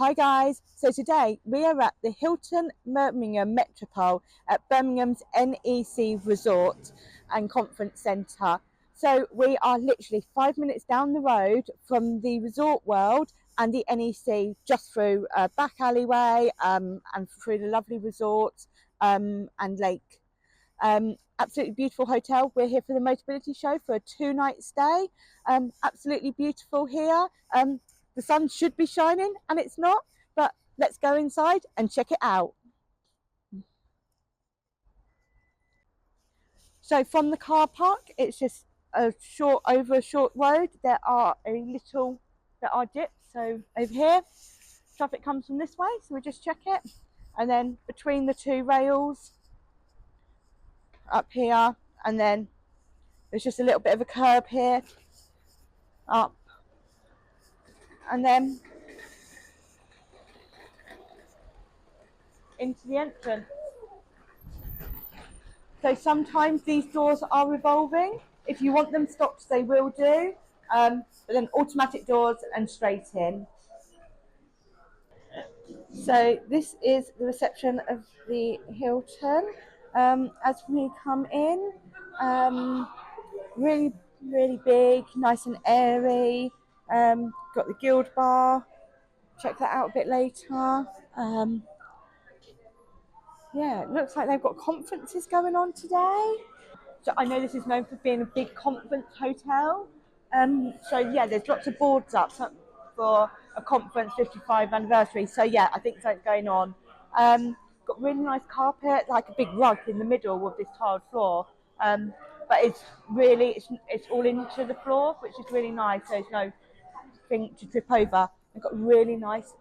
Hi guys, so today we are at the Hilton Birmingham Metropole at Birmingham's NEC Resort and Conference Centre. So we are literally 5 minutes down the road from the Resort World and the NEC, just through a back alleyway and through the lovely resort and lake. Absolutely beautiful hotel. We're here for the Motability show for a 2-night stay. Absolutely beautiful here. The sun should be shining and it's not, but let's go inside and check it out. So from the car park, it's just over a short road. There are dips. So over here, traffic comes from this way, so we just check it. And then between the two rails up here, and then there's just a little bit of a curb here, up, and then into the entrance. So sometimes these doors are revolving. If you want them stopped, they will do. But then automatic doors and straight in. So this is the reception of the Hilton. As we come in, really, really big, nice and airy. Got the Guild Bar. Check that out a bit later. Yeah, it looks like they've got conferences going on today. So I know this is known for being a big conference hotel. So yeah, there's lots of boards up for a conference 55 anniversary. So yeah, I think something's going on. Got really nice carpet, like a big rug in the middle of this tiled floor. But it's all into the floor, which is really nice. So there's no thing to trip over. They've got really nice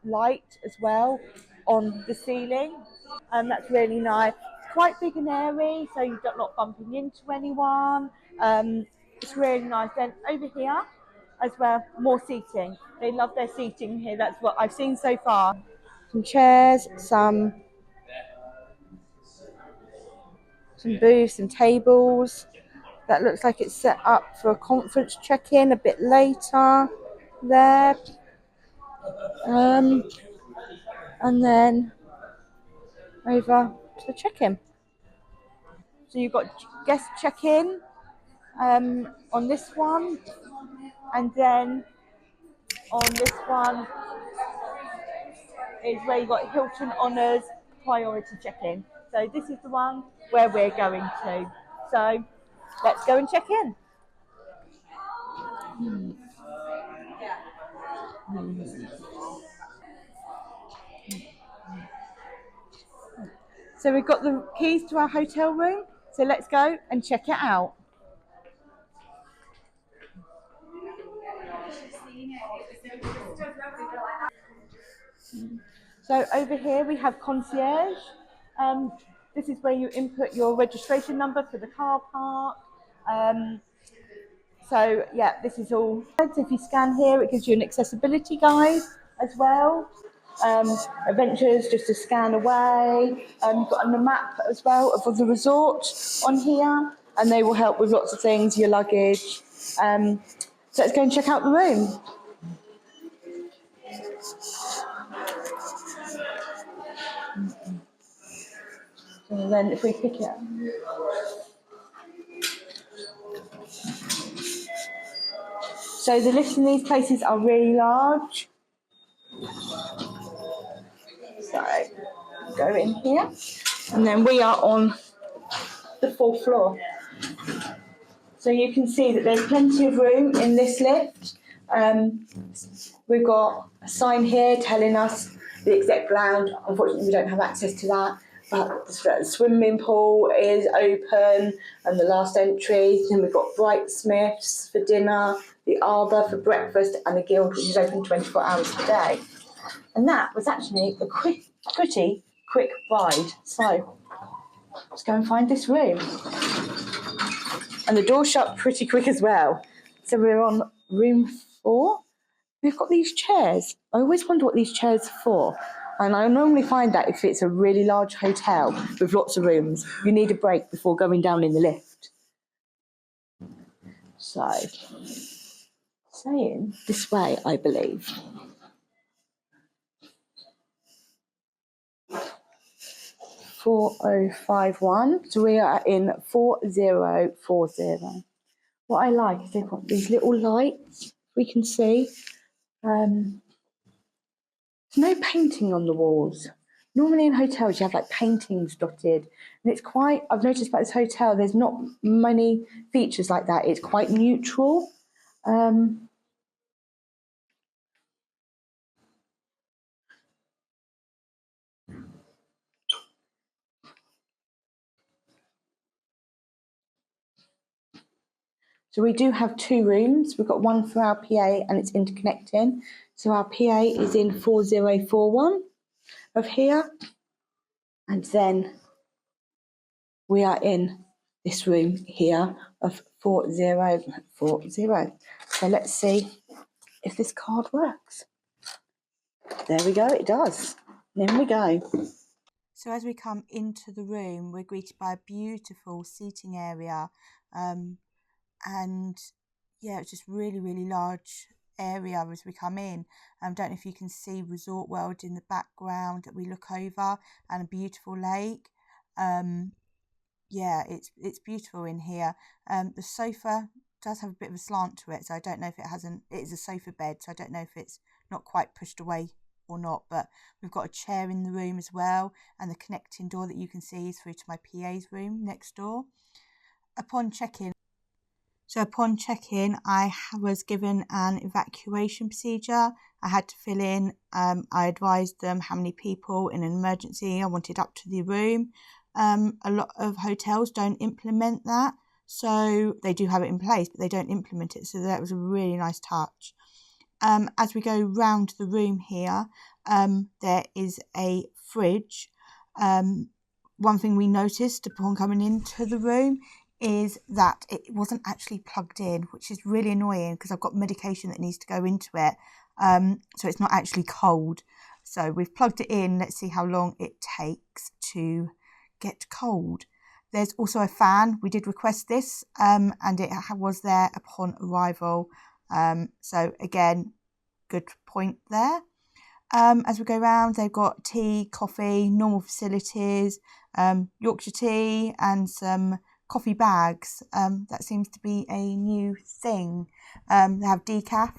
light as well on the ceiling. That's really nice. It's quite big and airy, so you're not bumping into anyone. It's really nice. Then over here as well, more seating. They love their seating here. That's what I've seen so far. Some chairs, some booths and tables. That looks like it's set up for a conference check-in a bit later there. And then over to the check-in. So you've got guest check-in on this one, and then on this one is where you've got Hilton Honours priority check-in. So this is the one where we're going to. So let's go and check in. So we've got the keys to our hotel room. So let's go and check it out. So over here we have concierge. This is where you input your registration number for the car park. So yeah, this is all. So if you scan here, it gives you an accessibility guide as well. Adventures, just to scan away. You've got a map as well of the resort on here, and they will help with lots of things, your luggage. So let's go and check out the room. And then if we pick it up. So the lifts in these places are really large. So go in here, and then we are on the 4th floor. So you can see that there's plenty of room in this lift. We've got a sign here telling us the exec lounge. Unfortunately, we don't have access to that, but the swimming pool is open and the last entry. Then we've got Bright Smiths for dinner, the Arbour for breakfast, and the Guild, which is open 24 hours a day. And that was actually a pretty quick ride. So let's go and find this room. And the door shut pretty quick as well. So we're on room 4. We've got these chairs. I always wonder what these chairs are for. And I normally find that if it's a really large hotel with lots of rooms, you need a break before going down in the lift. So, saying this way, I believe. 4051. So we are in 4040. What I like is they've got these little lights we can see. There's no painting on the walls. Normally in hotels you have like paintings dotted, and it's quite, I've noticed about this hotel, there's not many features like that. It's quite neutral. So we do have 2 rooms. We've got one for our PA and it's interconnecting. So our PA is in 4041 of here. And then we are in this room here of 4040. So let's see if this card works. There we go, it does. In we go. So as we come into the room, we're greeted by a beautiful seating area. And yeah, it's just really large area as we come in. Don't know if you can see Resort World in the background that we look over, and a beautiful lake. Yeah, it's beautiful in here. The sofa does have a bit of a slant to it, so I don't know if it is a sofa bed, so I don't know if it's not quite pushed away or not, but we've got a chair in the room as well, and the connecting door that you can see is through to my PA's room next door. Upon check-in, I was given an evacuation procedure. I had to fill in, I advised them how many people in an emergency I wanted up to the room. A lot of hotels don't implement that, so they do have it in place, but they don't implement it, so that was a really nice touch. As we go round the room here, there is a fridge. One thing we noticed upon coming into the room is that it wasn't actually plugged in, which is really annoying because I've got medication that needs to go into it, so it's not actually cold. So we've plugged it in. Let's see how long it takes to get cold. There's also a fan. We did request this, and it was there upon arrival. So again, good point there. As we go around, they've got tea, coffee, normal facilities, Yorkshire tea, and some coffee bags. That seems to be a new thing. They have decaf.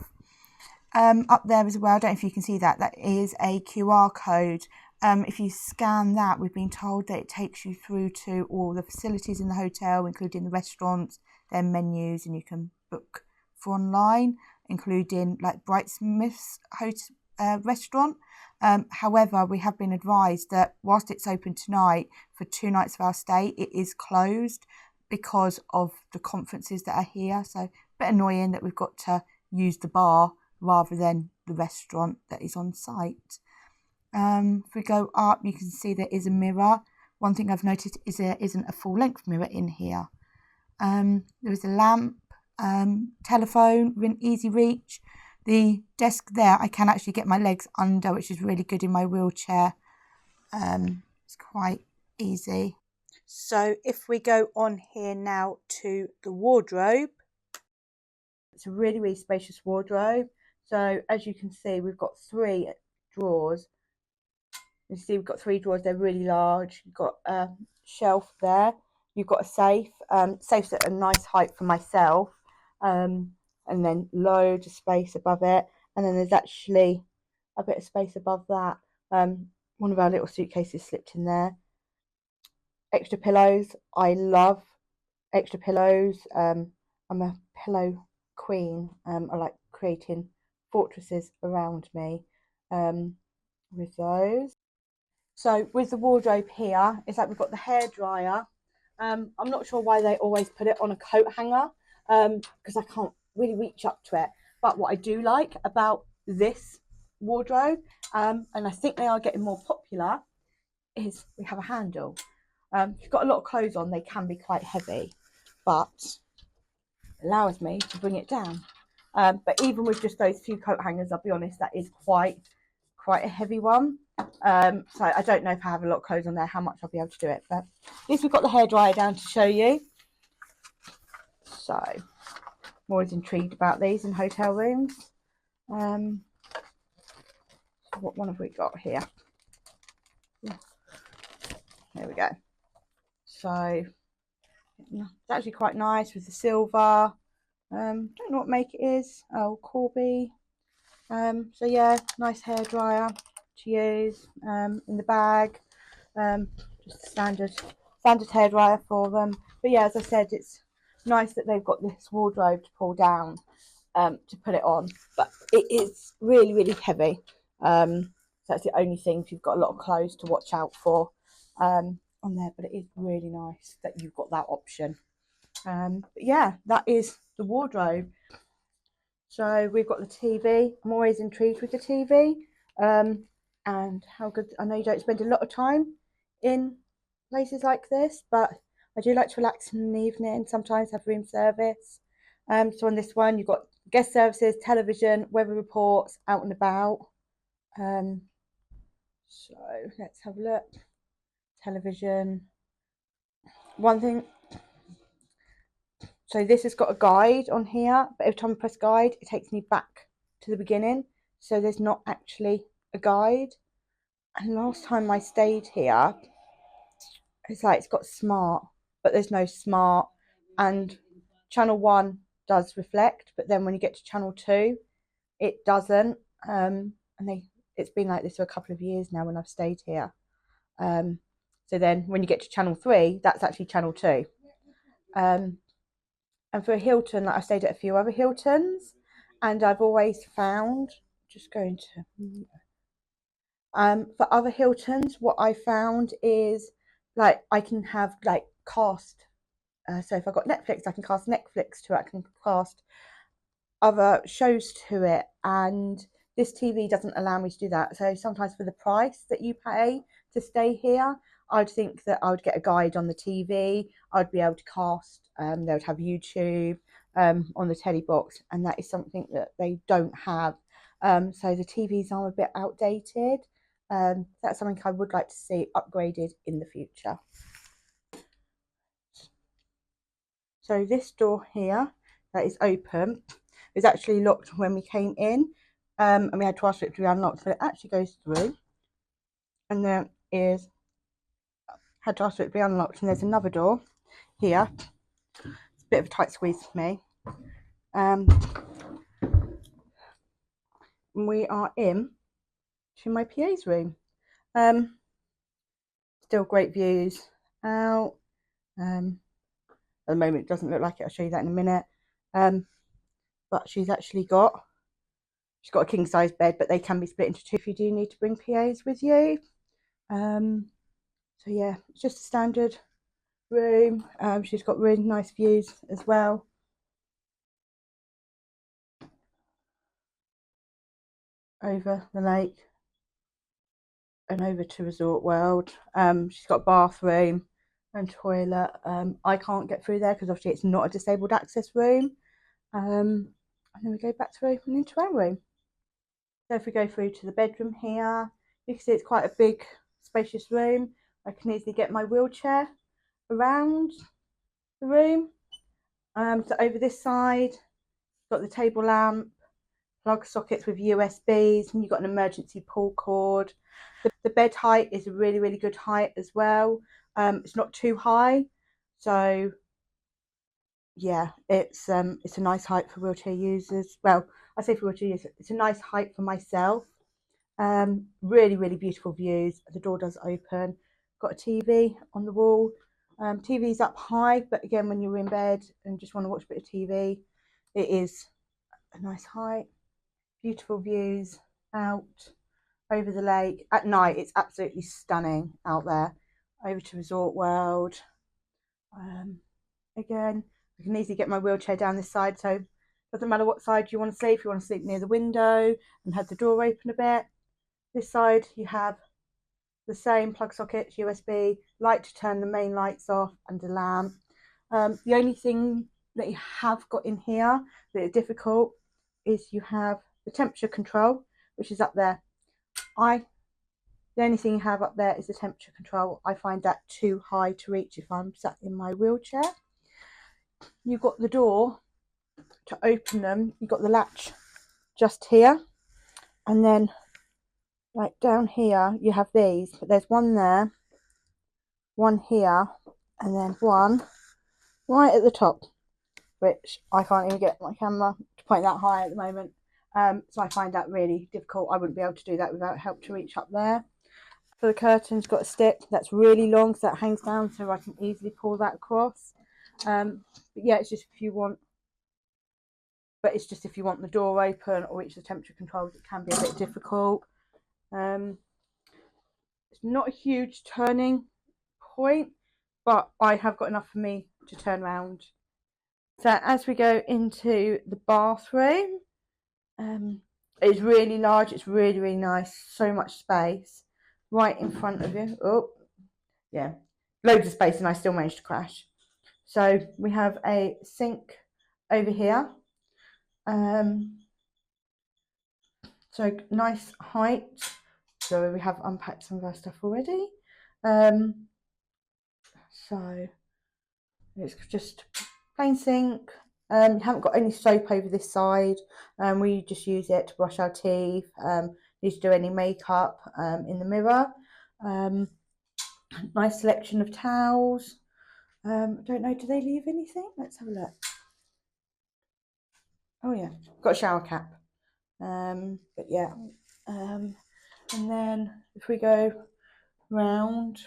Up there as well, I don't know if you can see that, that is a QR code. If you scan that, we've been told that it takes you through to all the facilities in the hotel, including the restaurants, their menus, and you can book for online, including like Brightsmith's restaurant. However, we have been advised that whilst it's open tonight for 2 nights of our stay, it is closed because of the conferences that are here. So a bit annoying that we've got to use the bar rather than the restaurant that is on site. If we go up, you can see there is a mirror. One thing I've noticed is there isn't a full length mirror in here. There is a lamp, telephone within easy reach. The desk there, I can actually get my legs under, which is really good in my wheelchair. It's quite easy. So if we go on here now to the wardrobe, it's a really spacious wardrobe. So as you can see, we've got 3 drawers. You see we've got 3 drawers, they're really large. You've got a shelf there. You've got a safe. Safe's at a nice height for myself. And then loads of space above it. And then there's actually a bit of space above that. One of our little suitcases slipped in there. Extra pillows. I love extra pillows. I'm a pillow queen. I like creating fortresses around me with those. So with the wardrobe here, it's like we've got the hairdryer. I'm not sure why they always put it on a coat hanger, because I can't really reach up to it. But what I do like about this wardrobe, and I think they are getting more popular, is we have a handle. If you've got a lot of clothes on, they can be quite heavy, but it allows me to bring it down. But even with just those few coat hangers, I'll be honest, that is quite a heavy one. So I don't know if I have a lot of clothes on there, how much I'll be able to do it. But at least we've got the hairdryer down to show you. So I'm always intrigued about these in hotel rooms. What one have we got here? There we go. So it's actually quite nice with the silver. Don't know what make it is. Oh, Corby. So yeah, nice hairdryer to use in the bag. Just a standard hairdryer for them. But yeah, as I said, it's nice that they've got this wardrobe to pull down to put it on, but it is really, really heavy. So that's the only thing, if you've got a lot of clothes, to watch out for on there. But it is really nice that you've got that option. But yeah, that is the wardrobe. So we've got the TV. I'm always intrigued with the TV and how good. I know you don't spend a lot of time in places like this, but I do like to relax in the evening, sometimes have room service. So on this one, you've got guest services, television, weather reports, out and about. So let's have a look. Television. One thing. So this has got a guide on here, but every time I press guide, it takes me back to the beginning. So there's not actually a guide. And last time I stayed here, it's like it's got smart, but there's no smart. And channel 1 does reflect, but then when you get to channel 2, it doesn't. And it's been like this for a couple of years now when I've stayed here. So then when you get to channel 3, that's actually channel 2. And for a Hilton, like, I've stayed at a few other Hiltons, and I've always found, just going to, for other Hiltons, what I found is, like, I can have, like, cast. So if I've got Netflix, I can cast Netflix to it. I can cast other shows to it, and this TV doesn't allow me to do that. So sometimes for the price that you pay to stay here, I'd think that I would get a guide on the TV. I'd be able to cast. They would have YouTube on the telly box, and that is something that they don't have. So the TVs are a bit outdated. That's something I would like to see upgraded in the future. So this door here that is open is actually locked when we came in, and we had to ask for it to be unlocked, but it actually goes through. And there is, had to ask for it to be unlocked, and there's another door here. It's a bit of a tight squeeze for me. And we are in to my PA's room. Still great views out. At the moment, it doesn't look like it. I'll show you that in a minute. But she's got a king size bed, but they can be split into 2 if you do need to bring PAs with you. So yeah, it's just a standard room. She's got really nice views as well. Over the lake and over to Resort World. She's got a bathroom and toilet. I can't get through there because obviously it's not a disabled access room. And then we go back to open into our room. So if we go through to the bedroom here, you can see it's quite a big, spacious room. I can easily get my wheelchair around the room. So over this side, got the table lamp, plug sockets with USBs, and you've got an emergency pull cord. The bed height is a really, really good height as well. It's not too high, so yeah, it's a nice height for wheelchair users. Well, I say for wheelchair users, it's a nice height for myself. Really, really beautiful views. The door does open. Got a TV on the wall. TV's up high, but again, when you're in bed and just want to watch a bit of TV, it is a nice height. Beautiful views out over the lake. At night, it's absolutely stunning out there. Over to Resort World. Again, I can easily get my wheelchair down this side, so it doesn't matter what side you want to sleep. If you want to sleep near the window and have the door open a bit. This side, you have the same plug sockets, USB, light to turn the main lights off, and a lamp. The only thing that you have got in here that is difficult is you have the temperature control, which is up there. The only thing you have up there is the temperature control. I find that too high to reach if I'm sat in my wheelchair. You've got the door to open them. You've got the latch just here, and then like down here you have these, but there's one there one here, and then one right at the top, which I can't even get my camera to point that high at the moment. So I find that really difficult. I wouldn't be able to do that without help to reach up there. For the curtains, got a stick that's really long, so that hangs down, so I can easily pull that across. But yeah, it's just if you want the door open or reach the temperature controls, it can be a bit difficult. It's not a huge turning point, but I have got enough for me to turn around. So as we go into the bathroom, it's really large, it's really, really nice, so much space right in front of you. Oh, yeah, loads of space, and I still managed to crash. So we have a sink over here. So nice height. So we have unpacked some of our stuff already. So it's just plain sink. You haven't got any soap over this side. We just use it to brush our teeth. Need to do any makeup in the mirror. Nice selection of towels. I don't know, do they leave anything? Let's have a look. Oh yeah, got a shower cap. But yeah, and then if we go round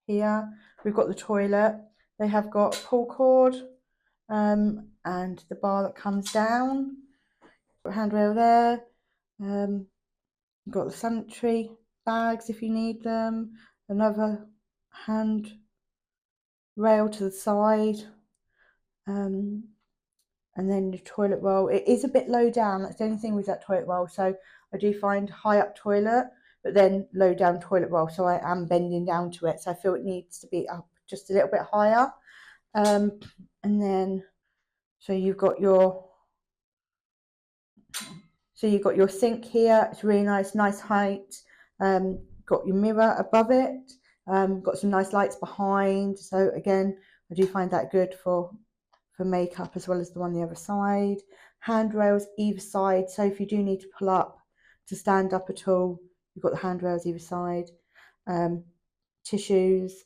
here, we've got the toilet. They have got a pull cord and the bar that comes down. Got a handrail there. You've got the sanitary bags if you need them. Another hand rail to the side. And then the toilet roll. It is a bit low down. That's the only thing with that toilet roll. So I do find high up toilet, but then low down toilet roll. So I am bending down to it. So I feel it needs to be up just a little bit higher. And then so you've got your sink here. It's really nice height. Got your mirror above it. Got some nice lights behind. So again, I do find that good for makeup, as well as the one on the other side. Handrails either side, so if you do need to pull up to stand up at all, you've got the handrails either side. Tissues,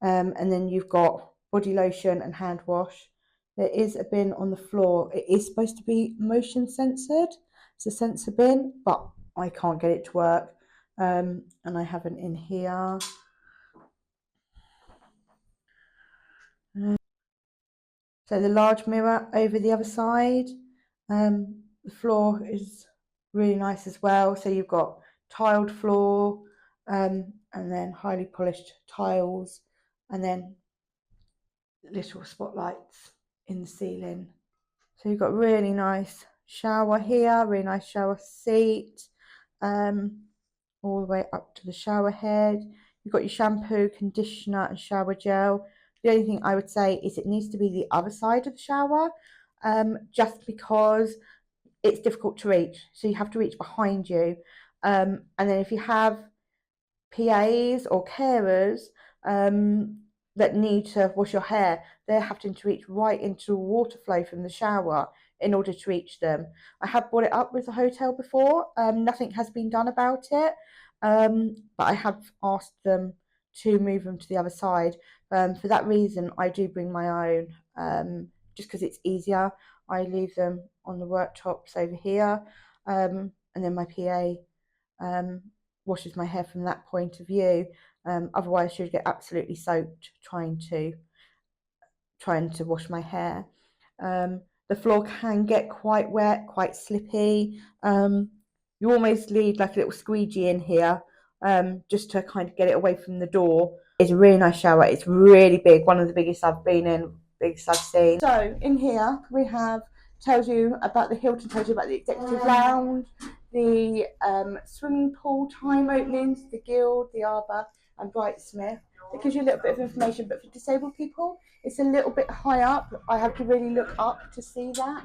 and then you've got body lotion and hand wash. There is a bin on the floor. It is supposed to be motion censored. It's a sensor bin, but I can't get it to work. And I have it in here. So the large mirror over the other side. The floor is really nice as well. So you've got tiled floor, and then highly polished tiles, and then little spotlights in the ceiling. So you've got really nice shower here, really nice shower seat, all the way up to the shower head. You've got your shampoo, conditioner, and shower gel. The only thing I would say is it needs to be the other side of the shower, just because it's difficult to reach. So you have to reach behind you. And then if you have PAs or carers that need to wash your hair, they're having to reach right into water flow from the shower in order to reach them. I have brought it up with the hotel before. Nothing has been done about it, but I have asked them to move them to the other side. For that reason, I do bring my own, just because it's easier. I leave them on the worktops over here, and then my PA washes my hair from that point of view. Otherwise, she'd get absolutely soaked trying to wash my hair. The floor can get quite wet, quite slippy. You almost need like a little squeegee in here, just to kind of get it away from the door. It's a really nice shower. It's really big, one of the biggest I've been in, biggest I've seen. So in here we have, tells you about the Hilton, tells you about the executive lounge, the swimming pool time openings, the Guild, the Arbor, and Brightsmith. It gives you a little bit of information, but for disabled people, it's a little bit high up. I have to really look up to see that.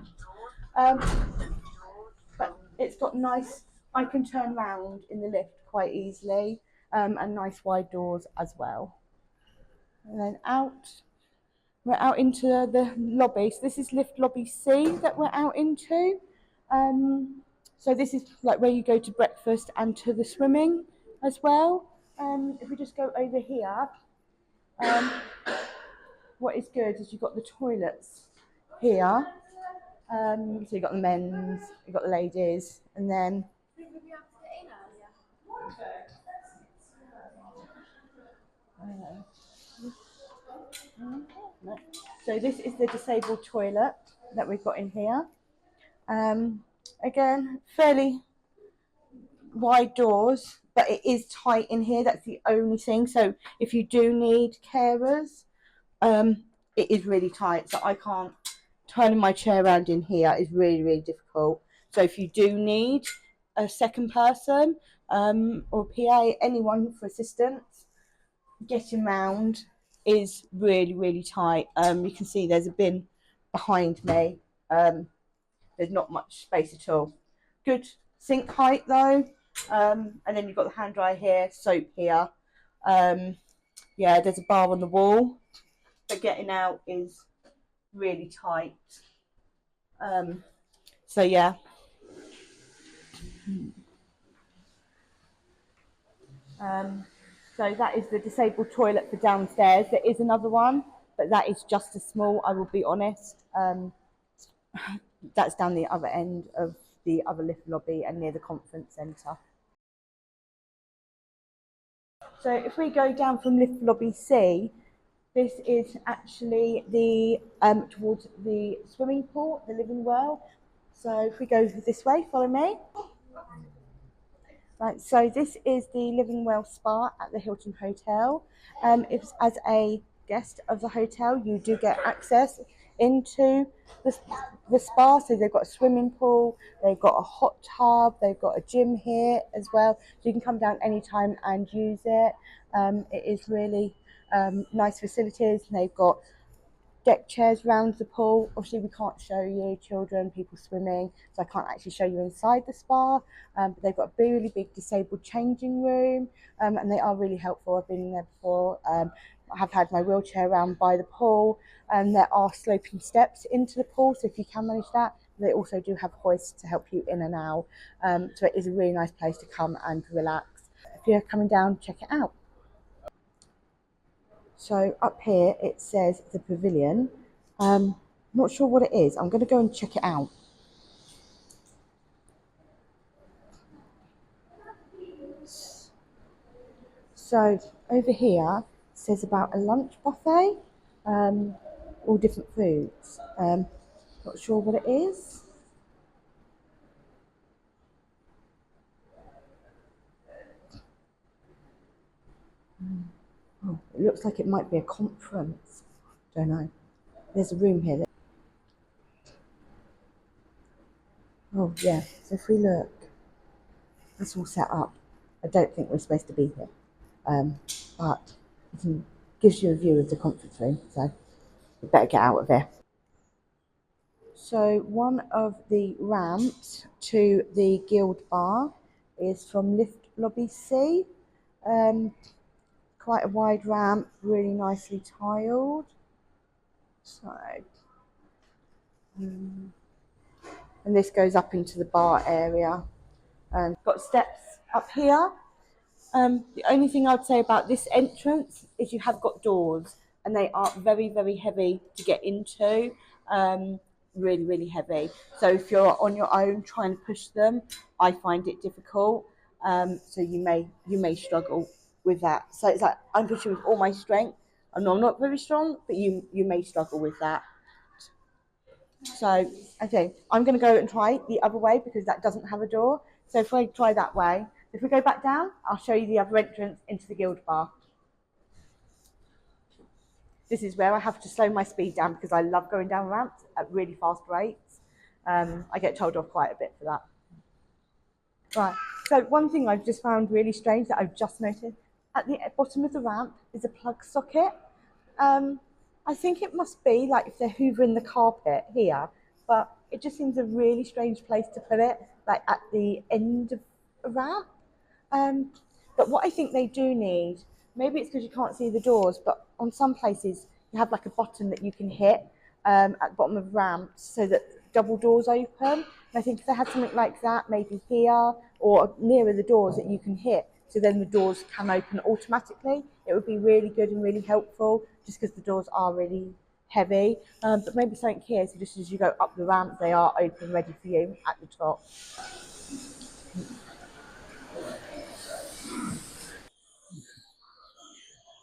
But it's got nice, I can turn around in the lift quite easily, and nice wide doors as well. And then we're out into the lobby. So this is lift lobby C that we're out into. So this is like where you go to breakfast and to the swimming as well. If we just go over here, What is good is you've got the toilets here. So you've got the men's, you've got the ladies, and then so this is the disabled toilet that we've got in here. Again, fairly wide doors, but it is tight in here. That's the only thing. So if you do need carers, it is really tight. So I can't turning my chair around in here is really, really difficult. So if you do need a second person or PA, anyone for assistance, getting round is really, really tight. You can see there's a bin behind me. There's not much space at all. Good sink height though. And then you've got the hand dryer here, soap here. Yeah, there's a bar on the wall, but getting out is really tight. So yeah. So that is the disabled toilet for downstairs. There is another one, but that is just as small, I will be honest. That's down the other end of the other lift lobby and near the conference centre. So if we go down from lift lobby C, this is actually the towards the swimming pool, the living well. So if we go this way, follow me. Right, so this is the Living Well Spa at the Hilton Hotel. If as a guest of the hotel, you do get access into the spa. So they've got a swimming pool, they've got a hot tub, they've got a gym here as well. So you can come down anytime and use it. It is really nice facilities. They've got deck chairs around the pool. Obviously we can't show you children, people swimming, so I can't actually show you inside the spa, but they've got a really big disabled changing room, and they are really helpful. I've been there before. I have had my wheelchair around by the pool, and there are sloping steps into the pool, so if you can manage that. They also do have hoists to help you in and out, so it is a really nice place to come and relax. If you're coming down, check it out. So up here it says the pavilion. Not sure what it is. I'm going to go and check it out. So over here it says about a lunch buffet, all different foods. Not sure what it is. Oh, it looks like it might be a conference. Don't know. There's a room here. Oh yeah, so if we look, that's all set up. I don't think we're supposed to be here, but it gives you a view of the conference room, so we better get out of here. So one of the ramps to the Guild Bar is from lift lobby C. Quite a wide ramp, really nicely tiled. So, and this goes up into the bar area. Got steps up here. The only thing I'd say about this entrance is you have got doors, and they are very, very heavy to get into. Really, really heavy. So if you're on your own trying to push them, I find it difficult. So you may struggle with that. So it's like I'm pushing with all my strength. I'm not very strong, but you may struggle with that. So okay, I'm going to go and try the other way because that doesn't have a door. So if I try that way, if we go back down, I'll show you the other entrance into the Guild Bar. This is where I have to slow my speed down because I love going down ramps at really fast rates. I get told off quite a bit for that. Right, so one thing I've just found really strange that I've just noticed, at the bottom of the ramp is a plug socket. I think it must be like if they're hoovering the carpet here, but it just seems a really strange place to put it, like at the end of a ramp. But what I think they do need, maybe it's because you can't see the doors, but on some places you have like a button that you can hit at the bottom of ramps so that double doors open. And I think if they had something like that, maybe here or nearer the doors that you can hit, so then the doors can open automatically. It would be really good and really helpful, just because the doors are really heavy. But maybe something here, so just as you go up the ramp, they are open, ready for you at the top.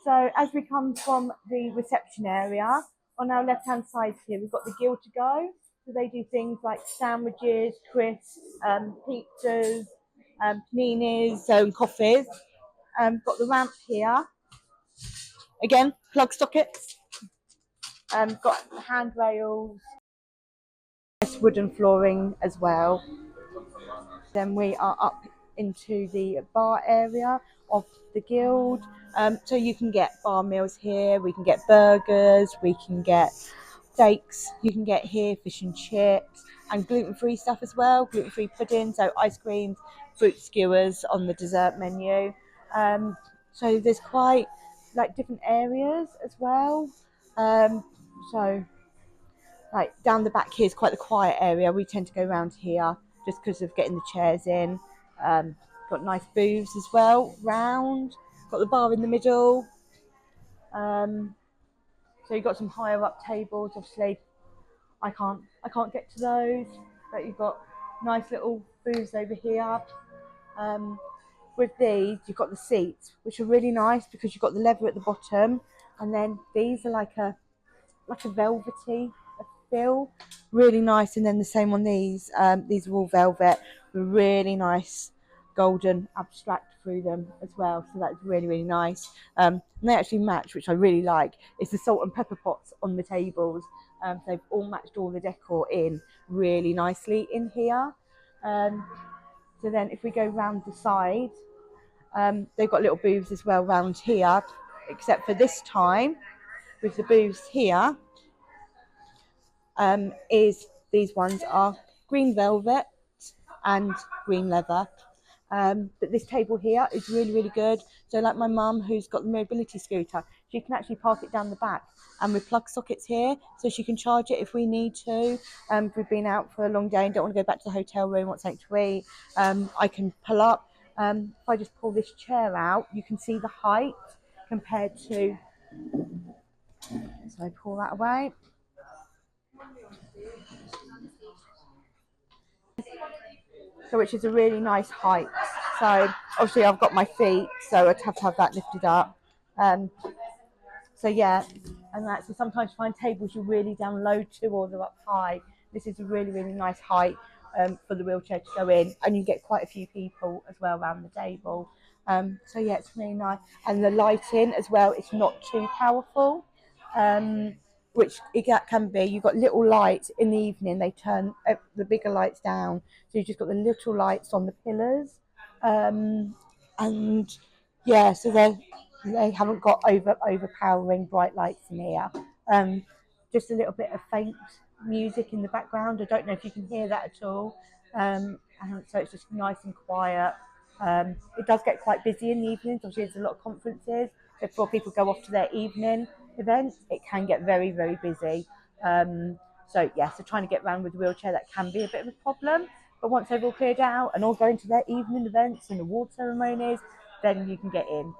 So as we come from the reception area, on our left-hand side here, we've got the Guild to Go. So they do things like sandwiches, crisps, pizzas, paninis, coffees. Got the ramp here. Again, plug sockets. Got handrails, wooden flooring as well. Then we are up into the bar area of the Guild. So you can get bar meals here, we can get burgers, we can get steaks, you can get here fish and chips, and gluten-free stuff as well, gluten-free pudding, so ice creams, fruit skewers on the dessert menu. So there's quite like different areas as well. So like down the back here is quite the quiet area. We tend to go around here just because of getting the chairs in. Got nice booths as well round. Got the bar in the middle. So you've got some higher up tables. Obviously, I can't get to those, but you've got nice little booths over here. With these, you've got the seats, which are really nice because you've got the leather at the bottom, and then these are like a velvety feel, really nice. And then the same on these. These are all velvet, really nice golden abstract through them as well, so that's really, really nice. And they actually match, which I really like. It's the salt and pepper pots on the tables. So they've all matched all the decor in really nicely in here. So then if we go round the side, they've got little booths as well round here, except for this time with the booths here, is these ones are green velvet and green leather. But this table here is really, really good. So like my mum, who's got the mobility scooter, she can actually park it down the back, and with plug sockets here, so she can charge it if we need to. If we've been out for a long day and don't want to go back to the hotel room, want something to eat, I can pull up. If I just pull this chair out, you can see the height compared to, so I pull that away. So which is a really nice height. So obviously I've got my feet, so I'd have to have that lifted up. So yeah, and that's, so sometimes you find tables you're really down low to or they're up high. This is a really, really nice height for the wheelchair to go in, and you get quite a few people as well around the table. So yeah, it's really nice. And the lighting as well, it's not too powerful. Which it can be. You've got little lights in the evening, they turn the bigger lights down, so you've just got the little lights on the pillars, and yeah, so they haven't got overpowering bright lights in here. Just a little bit of faint music in the background. I don't know if you can hear that at all. And so it's just nice and quiet. It does get quite busy in the evenings. Obviously, there's a lot of conferences. Before people go off to their evening events, it can get very, very busy. So yeah, so trying to get around with a wheelchair, that can be a bit of a problem. But once they've all cleared out and all going to their evening events and award ceremonies, then you can get in.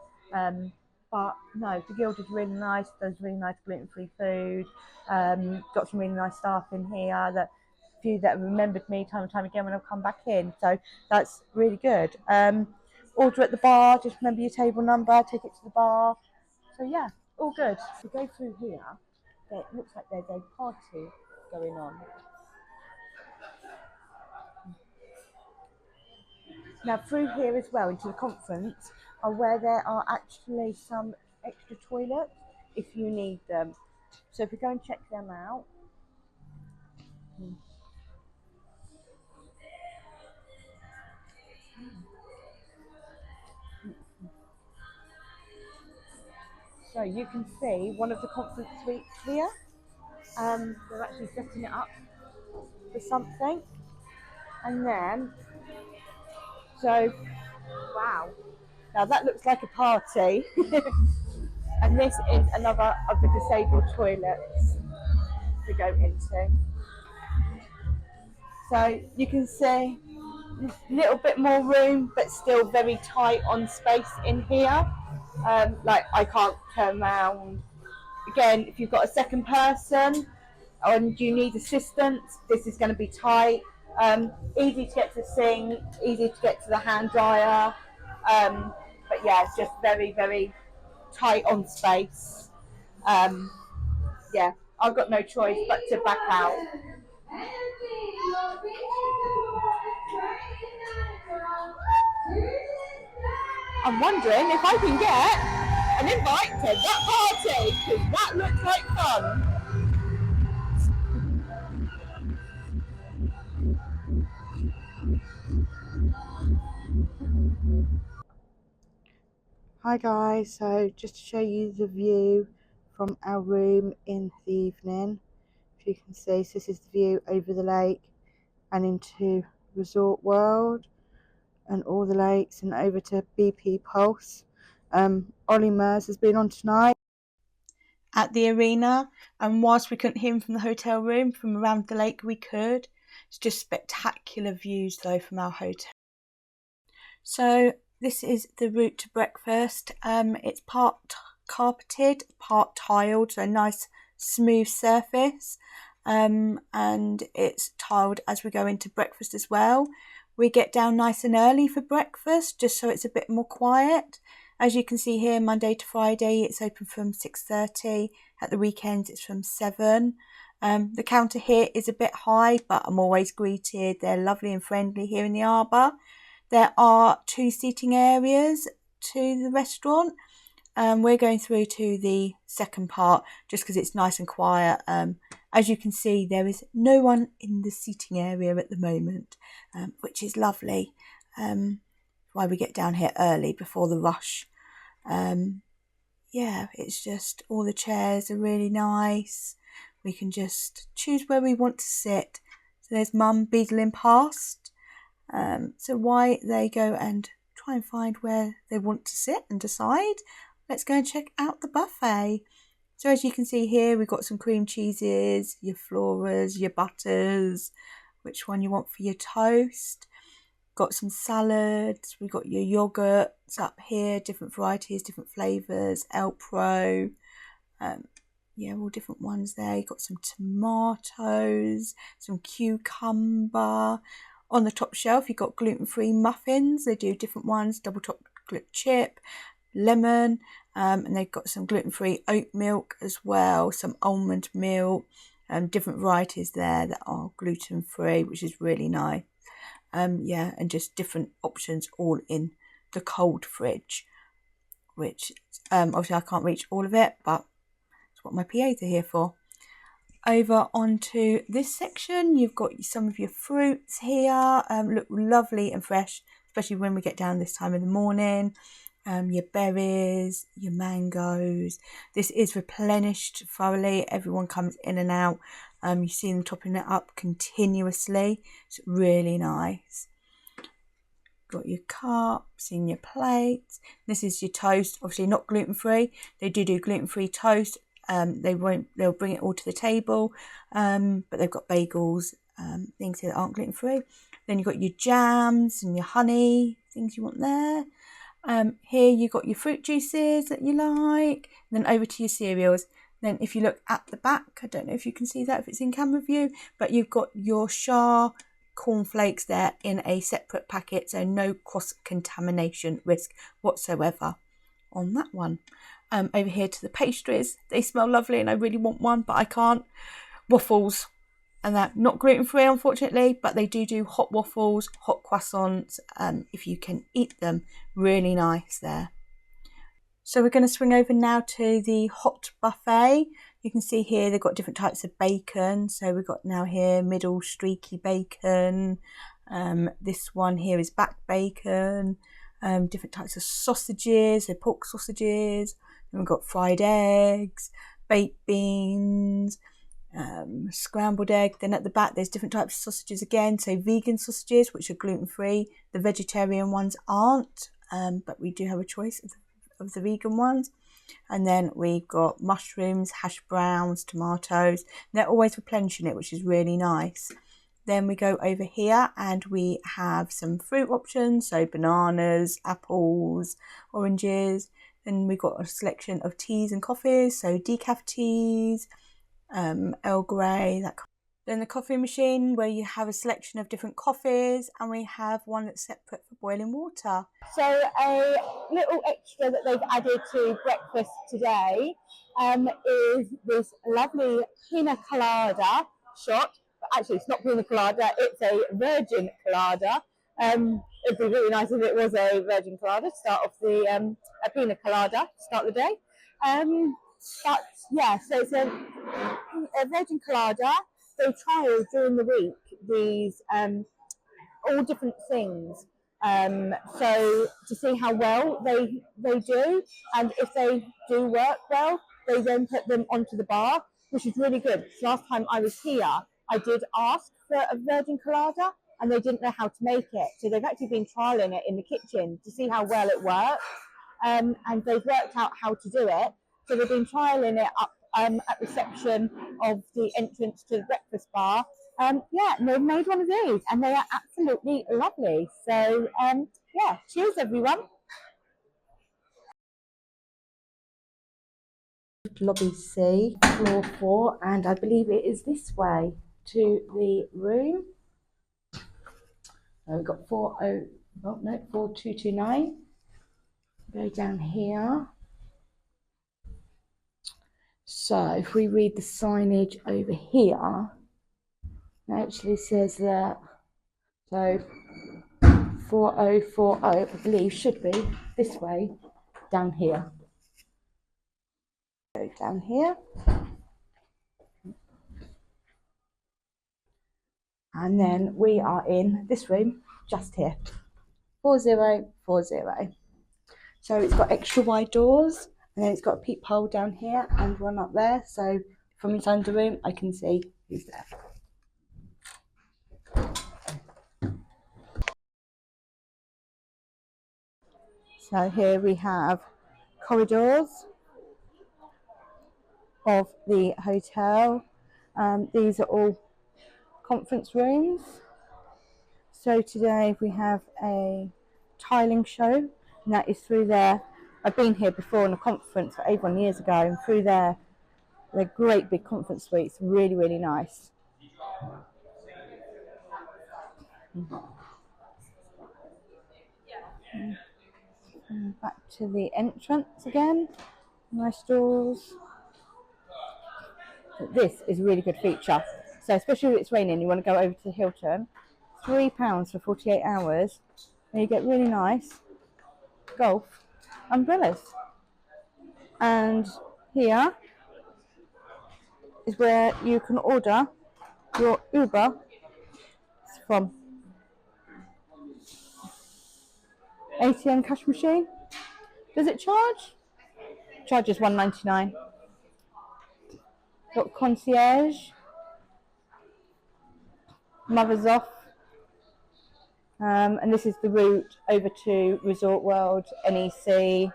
But no, the Guild is really nice. Does really nice gluten-free food. Got some really nice staff in here, that few that have remembered me time and time again when I've come back in. So that's really good. Order at the bar. Just remember your table number. Take it to the bar. So yeah, all good. So go through here. It looks like there's a party going on. Now through here as well into the conference are where there are actually some extra toilets if you need them. So if we go and check them out. So you can see one of the conference suites here. They're actually setting it up for something. And then, so, wow. Now that looks like a party. And this is another of the disabled toilets to go into. So you can see little bit more room, but still very tight on space in here. Like I can't turn around. Again, if you've got a second person and you need assistance, this is going to be tight. Easy to get to the sink, easy to get to the hand dryer. But yeah, it's just very, very tight on space. Yeah, I've got no choice but to back out. I'm wondering if I can get an invite to that party, because that looks like fun. Hi guys, so just to show you the view from our room in the evening. If you can see, so this is the view over the lake and into Resort World and all the lakes and over to BP Pulse. Ollie Mers has been on tonight at the arena, and whilst we couldn't hear him from the hotel room, from around the lake we could. It's just spectacular views though from our hotel. So this is the route to breakfast. It's part carpeted, part tiled, so a nice smooth surface, and it's tiled as we go into breakfast as well. We get down nice and early for breakfast, just so it's a bit more quiet. As you can see here, Monday to Friday, it's open from 6:30. At the weekends, it's from 7. The counter here is a bit high, but I'm always greeted. They're lovely and friendly here in the harbour. There are 2 seating areas to the restaurant. We're going through to the second part just because it's nice and quiet. As you can see, there is no one in the seating area at the moment, which is lovely. Why we get down here early before the rush. Yeah, it's just all the chairs are really nice. We can just choose where we want to sit. So there's Mum beadling past. So why they go and try and find where they want to sit and decide. Let's go and check out the buffet. So as you can see here, we've got some cream cheeses, your floras, your butters, which one you want for your toast. Got some salads, we've got your yogurts up here, different varieties, different flavours, El Pro, yeah, all different ones there. You've got some tomatoes, some cucumber. On the top shelf, you've got gluten-free muffins. They do different ones, double chocolate chip, lemon, and they've got some gluten-free oat milk as well, some almond milk, different varieties there that are gluten-free, which is really nice. Yeah, and just different options all in the cold fridge, which obviously I can't reach all of it, but that's what my PAs are here for. Over onto this section, you've got some of your fruits here, look lovely and fresh, especially when we get down this time of the morning. Your berries, your mangoes. This is replenished thoroughly. Everyone comes in and out. You see them topping it up continuously. It's really nice. Got your cups and your plates. This is your toast, obviously not gluten-free. They do gluten-free toast. They'll bring it all to the table, but they've got bagels, things here that aren't gluten-free. Then you've got your jams and your honey, things you want there. Here you've got your fruit juices that you like, and then over to your cereals. Then if you look at the back, I don't know if you can see that if it's in camera view, but you've got your Shar cornflakes there in a separate packet, so no cross-contamination risk whatsoever on that one. Over here to the pastries, they smell lovely and I really want one, but I can't. Waffles, and that not gluten-free unfortunately, but they do hot waffles, hot croissants, if you can eat them, really nice there. So we're going to swing over now to the hot buffet. You can see here they've got different types of bacon. So we've got now here middle streaky bacon. This one here is back bacon. Different types of sausages, so pork sausages. Then we've got fried eggs, baked beans, scrambled egg. Then at the back there's different types of sausages again, so vegan sausages which are gluten-free. The vegetarian ones aren't, but we do have a choice of the vegan ones. And then we've got mushrooms, hash browns, tomatoes. They're always replenishing it, which is really nice. Then we go over here and we have some fruit options, so bananas, apples, oranges. Then we've got a selection of teas and coffees, so decaf teas, Earl Grey, that kind of. Then the coffee machine where you have a selection of different coffees, and we have one that's separate for boiling water. So a little extra that they've added to breakfast today is this lovely pina colada shot. But actually it's not pina colada, it's a virgin colada. It'd be really nice if it was a virgin colada to start off the a pina colada to start the day. But yeah, so it's a virgin colada. They trial during the week these all different things. So to see how well they do, and if they do work well, they then put them onto the bar, which is really good. So last time I was here, I did ask for a virgin colada, and they didn't know how to make it. So they've actually been trialing it in the kitchen to see how well it works, and they've worked out how to do it. So they've been trialing it up at reception of the entrance to the breakfast bar. Yeah, and they've made one of these, and they are absolutely lovely. So yeah, cheers everyone. Lobby C, floor 4, and I believe it is this way to the room. We've got 4229. Go down here. So if we read the signage over here, it actually says that, so 4040, I believe, should be this way, down here. Go down here. And then we are in this room, just here, 4040. So it's got extra wide doors, and then it's got a peephole down here and one up there. So from inside the room, I can see who's there. So here we have corridors of the hotel. These are all conference rooms. So today we have a tiling show, and that is through there. I've been here before on a conference for Avon years ago, and through there, they're great big conference suites, really, really nice. And back to the entrance again, nice doors. This is a really good feature. So especially if it's raining, you want to go over to the Hilton, £3 for 48 hours, and you get really nice golf umbrellas. And here is where you can order your Uber from. ATM cash machine. Does it charge? Charges £1.99. Got concierge. Mother's off. And this is the route over to Resort World, NEC.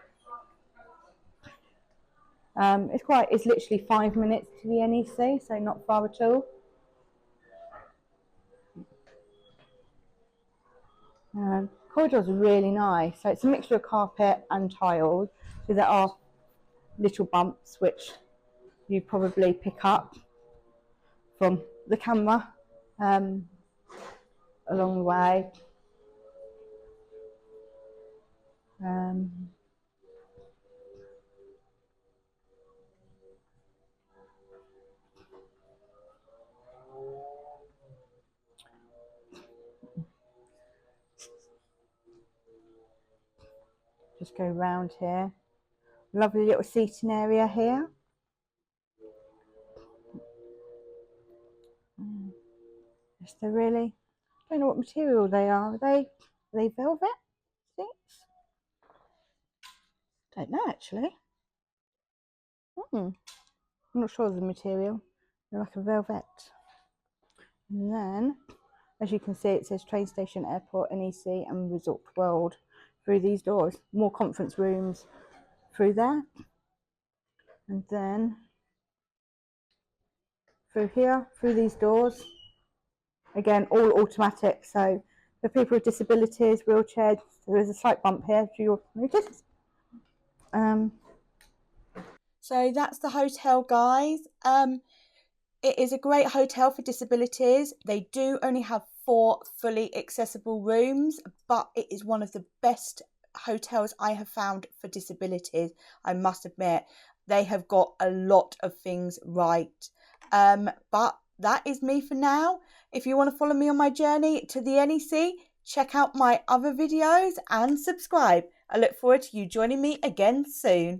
It's literally 5 minutes to the NEC, so not far at all. Corridors are really nice. So it's a mixture of carpet and tiled. So there are little bumps which you probably pick up from the camera along the way. Just go round here. Lovely little seating area here. Yes, they're really, I don't know what material they are. Are they velvet seats? Don't know actually. I'm not sure of the material. They're like a velvet. And then, as you can see, it says train station, airport, NEC, and Resort World through these doors. More conference rooms through there. And then through here, through these doors, Again, all automatic. So for people with disabilities, wheelchairs, there is a slight bump here, as you'll notice. So that's the hotel, guys. It is a great hotel for disabilities. They do only have 4 fully accessible rooms, but it is one of the best hotels I have found for disabilities, I must admit. They have got a lot of things right. But that is me for now. If you want to follow me on my journey to the NEC, check out my other videos and subscribe. I look forward to you joining me again soon.